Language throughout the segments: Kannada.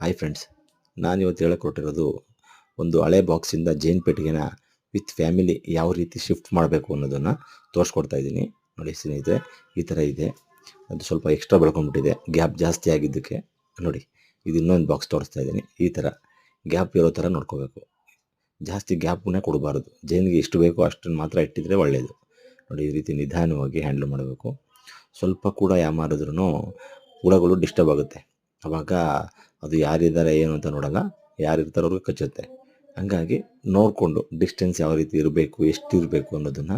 ಹಾಯ್ ಫ್ರೆಂಡ್ಸ್, ನಾನು ಇವತ್ತು ಹೇಳಕೊಟ್ಟಿರೋದು ಒಂದು ಹಳೆ ಬಾಕ್ಸಿಂದ ಜೇನ್ ಪೆಟ್ಟಿಗೆನ ವಿತ್ ಫ್ಯಾಮಿಲಿ ಯಾವ ರೀತಿ ಶಿಫ್ಟ್ ಮಾಡಬೇಕು ಅನ್ನೋದನ್ನು ತೋರಿಸ್ಕೊಡ್ತಾ ಇದ್ದೀನಿ. ನೋಡಿ ಸ್ನೇಹಿತರೆ, ಈ ಥರ ಇದೆ. ಅದು ಸ್ವಲ್ಪ ಎಕ್ಸ್ಟ್ರಾ ಬೆಳ್ಕೊಂಡ್ಬಿಟ್ಟಿದೆ ಗ್ಯಾಪ್ ಜಾಸ್ತಿ ಆಗಿದ್ದಕ್ಕೆ. ನೋಡಿ, ಇದು ಇನ್ನೊಂದು ಬಾಕ್ಸ್ ತೋರಿಸ್ತಾ ಇದ್ದೀನಿ. ಈ ಥರ ಗ್ಯಾಪ್ ಇರೋ ಥರ ನೋಡ್ಕೋಬೇಕು. ಜಾಸ್ತಿ ಗ್ಯಾಪನ್ನೇ ಕೊಡಬಾರ್ದು. ಜೇನಿಗೆ ಎಷ್ಟು ಬೇಕೋ ಅಷ್ಟನ್ನು ಮಾತ್ರ ಇಟ್ಟಿದ್ರೆ ಒಳ್ಳೆಯದು. ನೋಡಿ, ಈ ರೀತಿ ನಿಧಾನವಾಗಿ ಹ್ಯಾಂಡಲ್ ಮಾಡಬೇಕು. ಸ್ವಲ್ಪ ಕೂಡ ಯಾಮಾರಿದ್ರೂ ಹುಳಗಳು ಡಿಸ್ಟರ್ಬ್ ಆಗುತ್ತೆ. ಆವಾಗ ಅದು ಯಾರಿದ್ದಾರೆ ಏನು ಅಂತ ನೋಡಲ್ಲ, ಯಾರಿರ್ತಾರೋ ಅವ್ರಿಗೆ ಕಚ್ಚುತ್ತೆ. ಹಂಗಾಗಿ ನೋಡಿಕೊಂಡು ಡಿಸ್ಟೆನ್ಸ್ ಯಾವ ರೀತಿ ಇರಬೇಕು, ಎಷ್ಟು ಇರಬೇಕು ಅನ್ನೋದನ್ನು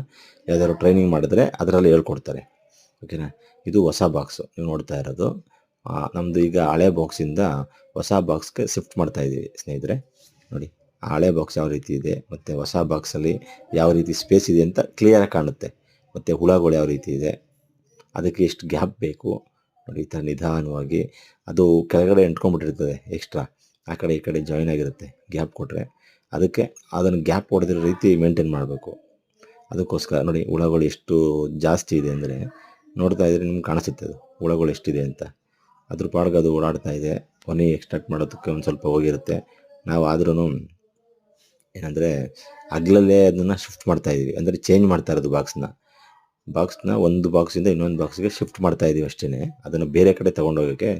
ಯಾವ್ದಾದ್ರು ಟ್ರೈನಿಂಗ್ ಮಾಡಿದ್ರೆ ಅದರಲ್ಲಿ ಹೇಳ್ಕೊಡ್ತಾರೆ. ಓಕೆನಾ. ಇದು ಹೊಸ ಬಾಕ್ಸು ನೀವು ನೋಡ್ತಾ ಇರೋದು. ನಮ್ಮದು ಈಗ ಹಳೆ ಬಾಕ್ಸಿಂದ ಹೊಸ ಬಾಕ್ಸ್ಗೆ ಶಿಫ್ಟ್ ಮಾಡ್ತಾ ಇದ್ದೀವಿ ಸ್ನೇಹಿತರೆ. ನೋಡಿ, ಹಳೆ ಬಾಕ್ಸ್ ಯಾವ ರೀತಿ ಇದೆ ಮತ್ತು ಹೊಸ ಬಾಕ್ಸಲ್ಲಿ ಯಾವ ರೀತಿ ಸ್ಪೇಸ್ ಇದೆ ಅಂತ ಕ್ಲಿಯರಾಗಿ ಕಾಣುತ್ತೆ. ಮತ್ತು ಹುಳಗಳು ಯಾವ ರೀತಿ ಇದೆ, ಅದಕ್ಕೆ ಎಷ್ಟು ಗ್ಯಾಪ್ ಬೇಕು. ನೋಡಿ, ಈ ಥರ ನಿಧಾನವಾಗಿ ಅದು ಕೆಳಗಡೆ ಎಂಟ್ಕೊಂಡ್ಬಿಟ್ಟಿರ್ತದೆ ಎಕ್ಸ್ಟ್ರಾ, ಆ ಕಡೆ ಈ ಕಡೆ ಜಾಯಿನ್ ಆಗಿರುತ್ತೆ. ಗ್ಯಾಪ್ ಕೊಟ್ಟರೆ ಅದಕ್ಕೆ ಅದನ್ನು ಗ್ಯಾಪ್ ಹೊಡೆದಿರೋ ರೀತಿ ಮೇಂಟೈನ್ ಮಾಡಬೇಕು. ಅದಕ್ಕೋಸ್ಕರ ನೋಡಿ, ಹುಳಗಳು ಎಷ್ಟು ಜಾಸ್ತಿ ಇದೆ ಅಂದರೆ ನೋಡ್ತಾ ಇದ್ರೆ ನಿಮ್ಗೆ ಕಾಣಿಸುತ್ತೆ ಅದು ಹುಳಗಳು ಎಷ್ಟಿದೆ ಅಂತ. ಅದ್ರ ಪಾಡ್ಗೆ ಅದು ಓಡಾಡ್ತಾ ಇದೆ. ಕೊನೆ ಎಕ್ಸ್ಟ್ರಾಕ್ಟ್ ಮಾಡೋದಕ್ಕೆ ಒಂದು ಸ್ವಲ್ಪ ಹೋಗಿರುತ್ತೆ. ನಾವು ಆದ್ರೂ ಏನಂದರೆ ಹಗ್ಲಲ್ಲೇ ಅದನ್ನು ಶಿಫ್ಟ್ ಮಾಡ್ತಾಯಿದ್ದೀವಿ, ಅಂದರೆ ಚೇಂಜ್ ಮಾಡ್ತಾ ಇರೋದು ಬಾಕ್ಸ್ನ ಒಂದು ಬಾಕ್ಸಿಂದ ಇನ್ನೊಂದು ಬಾಕ್ಸ್ಗೆ ಶಿಫ್ಟ್ ಮಾಡ್ತಾ ಇದ್ದೀವಿ ಅಷ್ಟೇ. ಅದನ್ನು ಬೇರೆ ಕಡೆ ತೊಗೊಂಡೋಗೋಕ್ಕೆ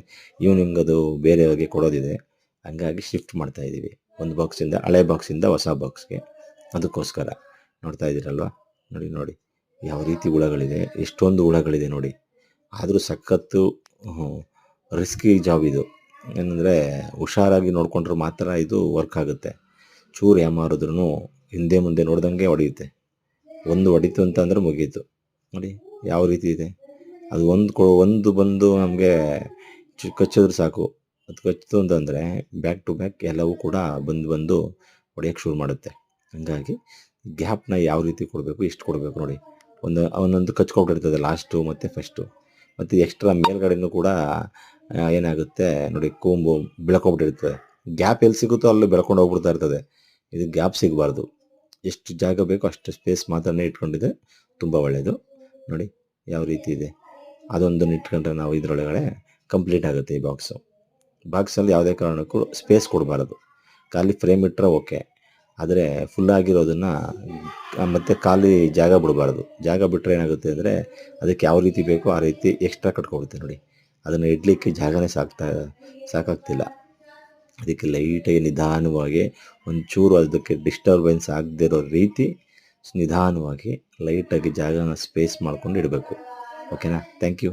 ಈವ್ನಿಂಗ್ ಅದು ಬೇರೆಯವ್ರಿಗೆ ಕೊಡೋದಿದೆ. ಹಂಗಾಗಿ ಶಿಫ್ಟ್ ಮಾಡ್ತಾ ಇದ್ದೀವಿ ಒಂದು ಬಾಕ್ಸಿಂದ, ಹಳೆ ಬಾಕ್ಸಿಂದ ಹೊಸ ಬಾಕ್ಸ್ಗೆ. ಅದಕ್ಕೋಸ್ಕರ ನೋಡ್ತಾ ಇದ್ದೀರಲ್ವ. ನೋಡಿ ಯಾವ ರೀತಿ ಹುಳಗಳಿದೆ, ಎಷ್ಟೊಂದು ಹುಳಗಳಿದೆ ನೋಡಿ. ಆದರೂ ಸಖತ್ತು ರಿಸ್ಕಿ ಜಾಬ್ ಇದು. ಏನಂದರೆ ಹುಷಾರಾಗಿ ನೋಡಿಕೊಂಡ್ರೆ ಮಾತ್ರ ಇದು ವರ್ಕ್ ಆಗುತ್ತೆ. ಚೂರು ಯಾಮಾರಿದ್ರೂ ಹಿಂದೆ ಮುಂದೆ ನೋಡ್ದಂಗೆ ಹೊಡೆಯುತ್ತೆ. ಒಂದು ಹೊಡಿತು ಅಂತ ಅಂದರೆ ಮುಗೀತು. ನೋಡಿ ಯಾವ ರೀತಿ ಇದೆ. ಅದು ಒಂದು ಬಂದು ನಮಗೆ ಕಚ್ಚಿದ್ರೆ ಸಾಕು. ಅದು ಕಚ್ಚಿತು ಅಂತಂದರೆ ಬ್ಯಾಕ್ ಟು ಬ್ಯಾಕ್ ಎಲ್ಲವೂ ಕೂಡ ಬಂದು ಹೊಡೆಯೋಕ್ಕೆ ಶುರು ಮಾಡುತ್ತೆ. ಹಾಗಾಗಿ ಗ್ಯಾಪ್ನ ಯಾವ ರೀತಿ ಕೊಡಬೇಕು, ಎಷ್ಟು ಕೊಡಬೇಕು ನೋಡಿ. ಒಂದೊಂದು ಕಚ್ಕೊಬಿಟ್ಟಿರ್ತದೆ ಲಾಸ್ಟು ಮತ್ತು ಫಸ್ಟು. ಮತ್ತು ಎಕ್ಸ್ಟ್ರಾ ಮೇಲ್ಗಡೆನೂ ಕೂಡ ಏನಾಗುತ್ತೆ ನೋಡಿ, ಕೂಂಬು ಬೆಳ್ಕೊಂಬಿಟ್ಟಿರ್ತದೆ. ಗ್ಯಾಪ್ ಎಲ್ಲಿ ಸಿಗುತ್ತೋ ಅಲ್ಲಿ ಬೆಳ್ಕೊಂಡು ಹೋಗ್ಬಿಡ್ತಾ ಇರ್ತದೆ. ಇದು ಗ್ಯಾಪ್ ಸಿಗಬಾರ್ದು. ಎಷ್ಟು ಜಾಗ ಬೇಕೋ ಅಷ್ಟು ಸ್ಪೇಸ್ ಮಾತ್ರನೇ ಇಟ್ಕೊಂಡಿದೆ, ತುಂಬ ಒಳ್ಳೆಯದು. ನೋಡಿ ಯಾವ ರೀತಿ ಇದೆ. ಅದೊಂದನ್ನು ಇಟ್ಕೊಂಡ್ರೆ ನಾವು ಇದರೊಳಗಡೆ ಕಂಪ್ಲೀಟ್ ಆಗುತ್ತೆ ಈ ಬಾಕ್ಸಲ್ಲಿ ಯಾವುದೇ ಕಾರಣಕ್ಕೂ ಸ್ಪೇಸ್ ಕೊಡಬಾರದು. ಖಾಲಿ ಫ್ರೇಮ್ ಇಟ್ಟರೆ ಓಕೆ, ಆದರೆ ಫುಲ್ಲಾಗಿರೋದನ್ನು ಮತ್ತು ಖಾಲಿ ಜಾಗ ಬಿಡಬಾರ್ದು. ಜಾಗ ಬಿಟ್ಟರೆ ಏನಾಗುತ್ತೆ ಅಂದರೆ ಅದಕ್ಕೆ ಯಾವ ರೀತಿ ಬೇಕೋ ಆ ರೀತಿ ಎಕ್ಸ್ಟ್ರಾ ಕಟ್ಕೊಳುತ್ತೆ. ನೋಡಿ, ಅದನ್ನು ಇಡಲಿಕ್ಕೆ ಜಾಗನೇ ಸಾಕಾಗ್ತಿಲ್ಲ. ಅದಕ್ಕೆ ಲೈಟಾಗಿ ನಿಧಾನವಾಗಿ ಒಂಚೂರು ಅದಕ್ಕೆ ಡಿಸ್ಟರ್ಬೆನ್ಸ್ ಆಗದೇ ಇರೋ ರೀತಿ ನಿಧಾನವಾಗಿ ಲೈಟಾಗಿ ಜಾಗನ ಸ್ಪೇಸ್ ಮಾಡ್ಕೊಂಡು ಇಡಬೇಕು. ಓಕೆನಾ. Thank you.